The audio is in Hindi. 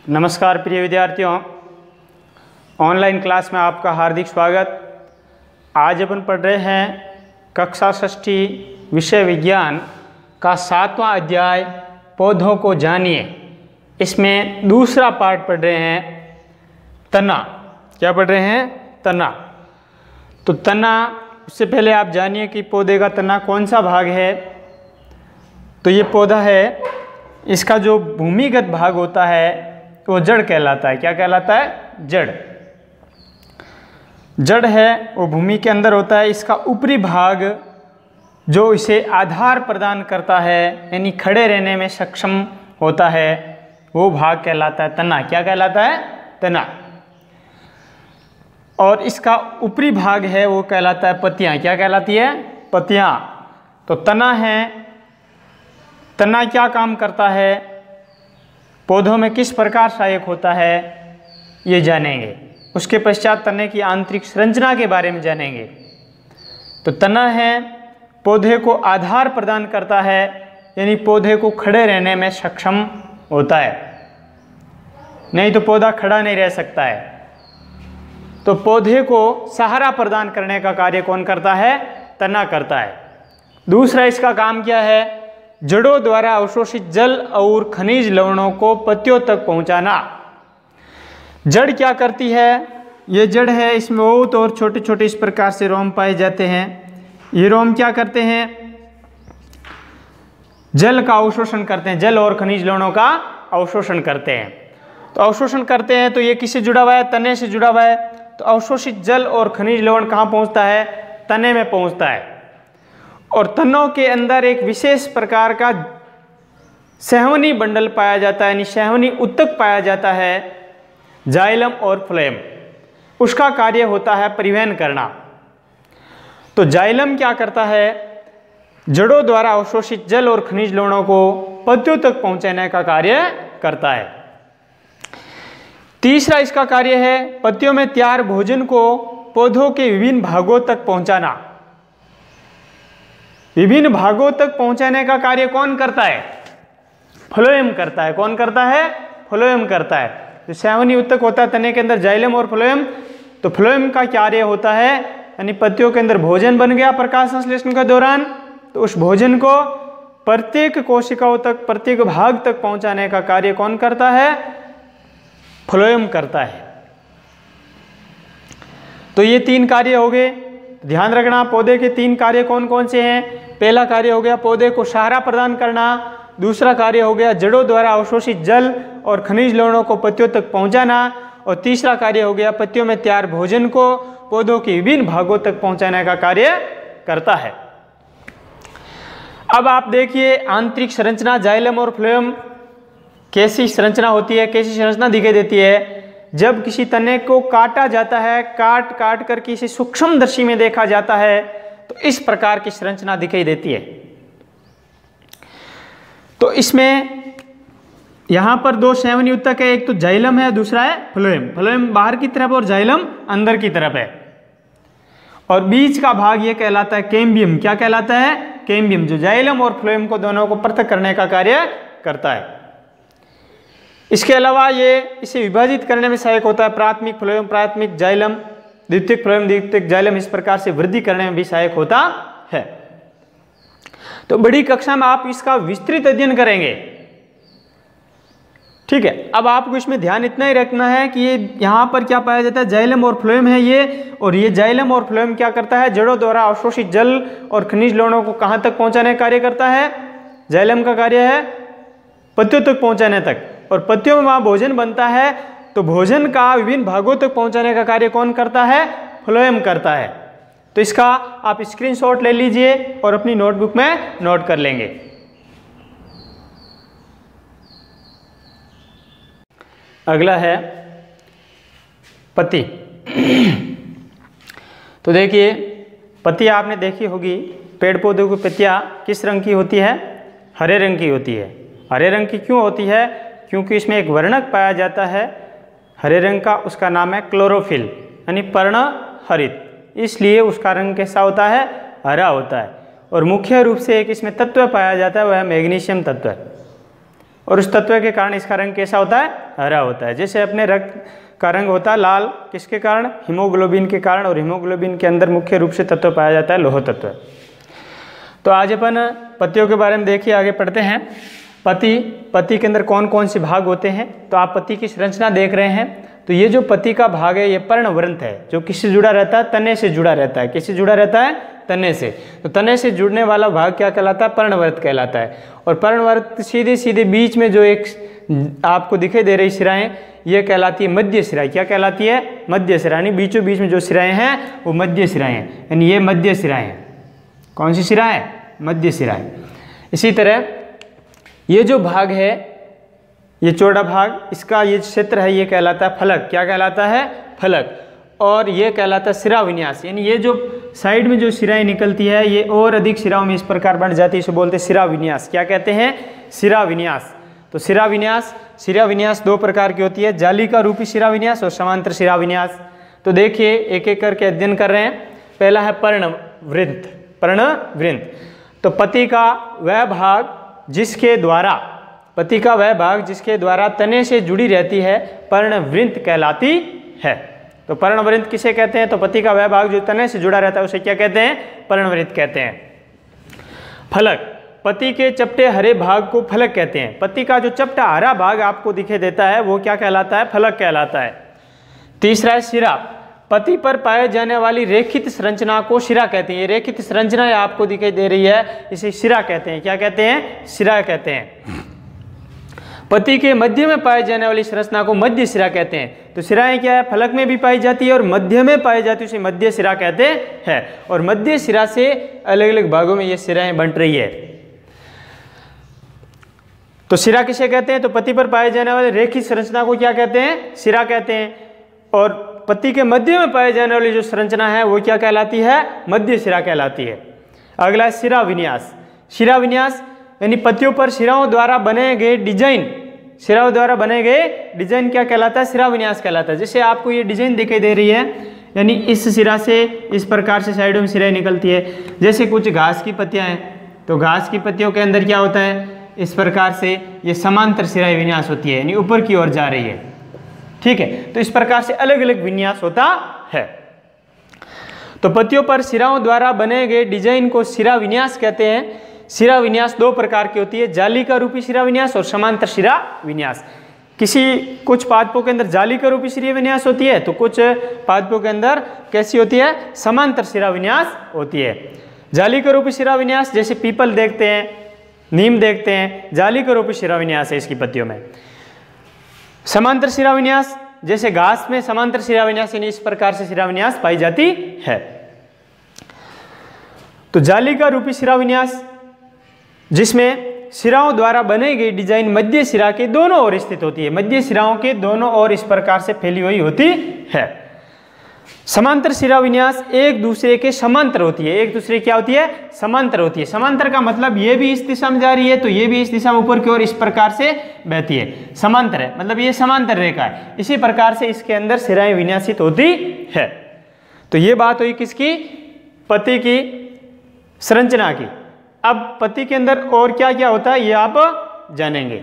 नमस्कार प्रिय विद्यार्थियों, ऑनलाइन क्लास में आपका हार्दिक स्वागत। आज अपन पढ़ रहे हैं कक्षा षष्ठी विषय विज्ञान का 7वां अध्याय पौधों को जानिए। इसमें दूसरा पार्ट पढ़ रहे हैं तना। क्या पढ़ रहे हैं? तना। तो तना, उससे पहले आप जानिए कि पौधे का तना कौन सा भाग है। तो ये पौधा है, इसका जो भूमिगत भाग होता है वो जड़ कहलाता है। क्या कहलाता है? जड़। जड़ है वो भूमि के अंदर होता है। इसका ऊपरी भाग जो इसे आधार प्रदान करता है, यानी खड़े रहने में सक्षम होता है, वो भाग कहलाता है तना। क्या कहलाता है? तना। और इसका ऊपरी भाग है वो कहलाता है पत्तियां। क्या कहलाती है? पत्तियां। तो तना है, तना क्या काम करता है, पौधों में किस प्रकार सहायक होता है, ये जानेंगे। उसके पश्चात तने की आंतरिक संरचना के बारे में जानेंगे। तो तना है, पौधे को आधार प्रदान करता है, यानी पौधे को खड़े रहने में सक्षम होता है। नहीं तो पौधा खड़ा नहीं रह सकता है। तो पौधे को सहारा प्रदान करने का कार्य कौन करता है? तना करता है। दूसरा इसका काम क्या है? जड़ों द्वारा अवशोषित जल और खनिज लवणों को पत्तियों तक पहुंचाना। जड़ क्या करती है? ये जड़ है, इसमें बहुत और छोटे छोटे इस प्रकार से रोम पाए जाते हैं। ये रोम क्या करते हैं? जल का अवशोषण करते हैं, जल और खनिज लवणों का अवशोषण करते हैं। तो अवशोषण करते हैं तो ये किससे जुड़ा हुआ है? तने से जुड़ा हुआ है। तो अवशोषित जल और खनिज लवण कहाँ पहुंचता है? तने में पहुंचता है। और तनों के अंदर एक विशेष प्रकार का सहवनी बंडल पाया जाता है, यानी सहवनी उत्तक पाया जाता है, जाइलम और फ्लोएम। उसका कार्य होता है परिवहन करना। तो जाइलम क्या करता है? जड़ों द्वारा अवशोषित जल और खनिज लवणों को पत्तियों तक पहुंचाने का कार्य करता है। तीसरा इसका कार्य है पत्तियों में तैयार भोजन को पौधों के विभिन्न भागों तक पहुंचाना। विभिन्न भागों तक पहुंचाने का कार्य कौन करता है? फ्लोएम करता है। कौन करता है? फ्लोएम करता है। जो सहवनी उत्तक होता है तने के अंदर, जाइलम और फ्लोएम। तो फ्लोएम का कार्य होता है, यानी पत्तियों के अंदर भोजन बन गया प्रकाश संश्लेषण के दौरान, तो उस भोजन को प्रत्येक कोशिकाओं तक, प्रत्येक भाग तक पहुंचाने का कार्य कौन करता है? फ्लोएम करता है। तो ये तीन कार्य हो गए। ध्यान रखना, पौधे के तीन कार्य कौन कौन से हैं? पहला कार्य हो गया पौधे को सहारा प्रदान करना। दूसरा कार्य हो गया जड़ों द्वारा अवशोषित जल और खनिज लवणों को पत्तियों तक पहुंचाना। और तीसरा कार्य हो गया पत्तियों में तैयार भोजन को पौधों के विभिन्न भागों तक पहुंचाने का कार्य करता है। अब आप देखिए आंतरिक संरचना, जाइलम और फ्लोएम कैसी संरचना होती है, कैसी संरचना दिखाई देती है। जब किसी तने को काटा जाता है, काट काट कर किसी सूक्ष्मदर्शी में देखा जाता है, तो इस प्रकार की संरचना दिखाई देती है। तो इसमें यहां पर दो सहवनी उत्तक है, एक तो जाइलम है, दूसरा है फ्लोएम। फ्लोएम बाहर की तरफ और जाइलम अंदर की तरफ है। और बीच का भाग यह कहलाता है कैम्बियम। क्या कहलाता है? कैम्बियम, जो जाइलम और फ्लोएम को दोनों को पृथक करने का कार्य करता है। इसके अलावा ये इसे विभाजित करने में सहायक होता है प्राथमिक फ्लोएम, प्राथमिक जाइलम, द्वितीयक फ्लोएम, द्वितीयक जाइलम। इस प्रकार से वृद्धि करने में भी सहायक होता है। तो बड़ी कक्षा में आप इसका विस्तृत अध्ययन करेंगे। ठीक है। अब आपको इसमें ध्यान इतना ही रखना है कि ये यहाँ पर क्या पाया जाता है? जाइलम और फ्लोएम है ये। और ये जाइलम और फ्लोएम क्या करता है? जड़ों द्वारा अवशोषित जल और खनिज लवणों को कहाँ तक पहुंचाने का कार्य करता है? जाइलम का कार्य है पत्तियों तक पहुंचाने तक। और पत्तियों में वहां भोजन बनता है, तो भोजन का विभिन्न भागों तक पहुंचाने का कार्य कौन करता है? फ्लोएम करता है। तो इसका आप स्क्रीनशॉट ले लीजिए और अपनी नोटबुक में नोट कर लेंगे। अगला है पत्ती। तो देखिए, पत्ती आपने देखी होगी, पेड़ पौधों की पत्तियां किस रंग की होती है? हरे रंग की होती है। हरे रंग की क्यों होती है? क्योंकि इसमें एक वर्णक पाया जाता है हरे रंग का, उसका नाम है क्लोरोफिल, यानी पर्णहरित। इसलिए उसका रंग कैसा होता है? हरा होता है। और मुख्य रूप से एक इसमें तत्व पाया जाता है, वह है मैग्नीशियम तत्व। और उस तत्व के कारण इसका रंग कैसा होता है? हरा होता है। जैसे अपने रक्त का रंग होता है लाल, किसके कारण? हीमोग्लोबिन के कारण, और हीमोग्लोबिन के अंदर मुख्य रूप से तत्व पाया जाता है लौह तत्व। तो आज अपन पत्तियों के बारे में देखिए, आगे पढ़ते हैं। पत्ती के अंदर कौन कौन से भाग होते हैं? तो आप पत्ती की संरचना देख रहे हैं। तो ये जो पत्ती का भाग है ये पर्णवृंत है, जो किससे जुड़ा रहता है? तने से जुड़ा रहता है। किससे जुड़ा रहता है? तने से। तो तने से जुड़ने वाला भाग क्या कहलाता है? पर्णवृंत कहलाता है। और पर्णवृंत सीधे सीधे बीच में जो एक आपको दिखाई दे रही शिराएं, ये कहलाती है मध्य शिराएं। क्या कहलाती है? मध्य शिराएं। यानी बीचों बीच में जो शिराएं हैं वो मध्य शिराएं हैं, यानी ये मध्य शिराएं हैं। कौन सी शिराएं? मध्य शिराएं। इसी तरह ये जो भाग है, ये चौड़ा भाग, इसका ये क्षेत्र है, ये कहलाता है फलक। क्या कहलाता है? फलक। और ये कहलाता है शिरा विन्यास, यानी ये जो साइड में जो शिराएं निकलती है ये और अधिक शिराओं में इस प्रकार बन जाती है, इसे बोलते हैं शिरा विन्यास। क्या कहते हैं? शिरा विन्यास। तो शिरा विन्यास दो प्रकार की होती है, जालिका रूपी शिरा विन्यास और समांतर शिरा विन्यास। तो देखिए एक एक करके अध्ययन कर रहे हैं। पहला है पर्णवृंत। पर्णवृंत तो पत्ती का वह भाग जिसके द्वारा तने से जुड़ी रहती है पर्णवृंत कहलाती है। तो पर्णवृंत किसे कहते हैं? तो पत्ती का वह भाग जो तने से जुड़ा रहता है उसे क्या कहते हैं? पर्णवृंत कहते हैं। फलक, पत्ती के चपटे हरे भाग को फलक कहते हैं। पत्ती का जो चपटा हरा भाग आपको दिखाई देता है वो क्या कहलाता है? फलक कहलाता है। तीसरा है शिरा। पत्ती पर पाए जाने वाली रेखित संरचना को शिरा कहते हैं। ये रेखित संरचना आपको दिखाई दे रही है, इसे शिरा कहते हैं। क्या कहते हैं? शिरा कहते हैं। पत्ती के मध्य में पाई जाने वाली संरचना को मध्य शिरा कहते हैं। तो शिराएं क्या है? फलक में भी पाई जाती है और मध्य में पाई जाती है, उसे मध्य शिरा कहते हैं। और मध्य शिरा से अलग अलग भागों में ये शिराएं बंट रही है। तो शिरा किसे कहते हैं? तो पत्ती पर पाए जाने वाली रेखित संरचना को क्या कहते हैं? शिरा कहते हैं। और पत्ती के मध्य में पाए जाने वाली जो संरचना है वो क्या कहलाती है? मध्य शिरा कहलाती है। अगला है शिरा विन्यास। शिरा विन्यास यानी पत्तियों पर शिराओं द्वारा बनाए गए डिजाइन, क्या कहलाता है? शिरा विन्यास कहलाता है। जैसे आपको ये डिजाइन दिखाई दे रही है, यानी इस शिरा से इस प्रकार से साइडों में शिराएं निकलती है। जैसे कुछ घास की पत्तियां हैं, तो घास की पत्तियों के अंदर क्या होता है? इस प्रकार से ये समांतर शिरा विन्यास होती है, यानी ऊपर की ओर जा रही है। ठीक है, तो इस प्रकार से अलग अलग विन्यास होता है। तो पत्तियों पर शिराओं द्वारा बने गए डिजाइन को शिरा विन्यास कहते हैं। शिरा विन्यास दो प्रकार की होती है, जालिका रूपी शिरा विन्यास और समांतर शिरा विन्यास। कुछ पादपों के अंदर जालिका रूपी शिरा विन्यास होती है, तो कुछ पादपों के अंदर कैसी होती है? समांतर शिरा विन्यास होती है। जालिका रूपी शिरा विन्यास जैसे पीपल देखते हैं, नीम देखते हैं, जालिका रूपी शिरा विन्यास है इसकी पत्तियों में। समांतर शिरा विन्यास जैसे घास में समांतर शिरा विन्यास, यानी इस प्रकार से शिरा विन्यास पाई जाती है। तो जालिका रूपी शिरा विन्यास जिसमें शिराओं द्वारा बनाई गई डिजाइन मध्य शिरा के दोनों ओर स्थित होती है। मध्य शिराओं के दोनों ओर इस प्रकार से फैली हुई होती है। समांतर शिरा विन्यास एक दूसरे के समांतर होती है। एक दूसरे क्या होती है? समांतर होती है। समांतर का मतलब ये भी इस दिशा में जा रही है तो ये भी इस दिशा में ऊपर की ओर इस प्रकार से बहती है। समांतर है मतलब ये समांतर रेखा है। इसी प्रकार से इसके अंदर शिराएं विन्यासित होती है। तो ये बात हुई किसकी? पत्ती की संरचना की। अब पत्ती के अंदर और क्या क्या होता है ये आप जानेंगे।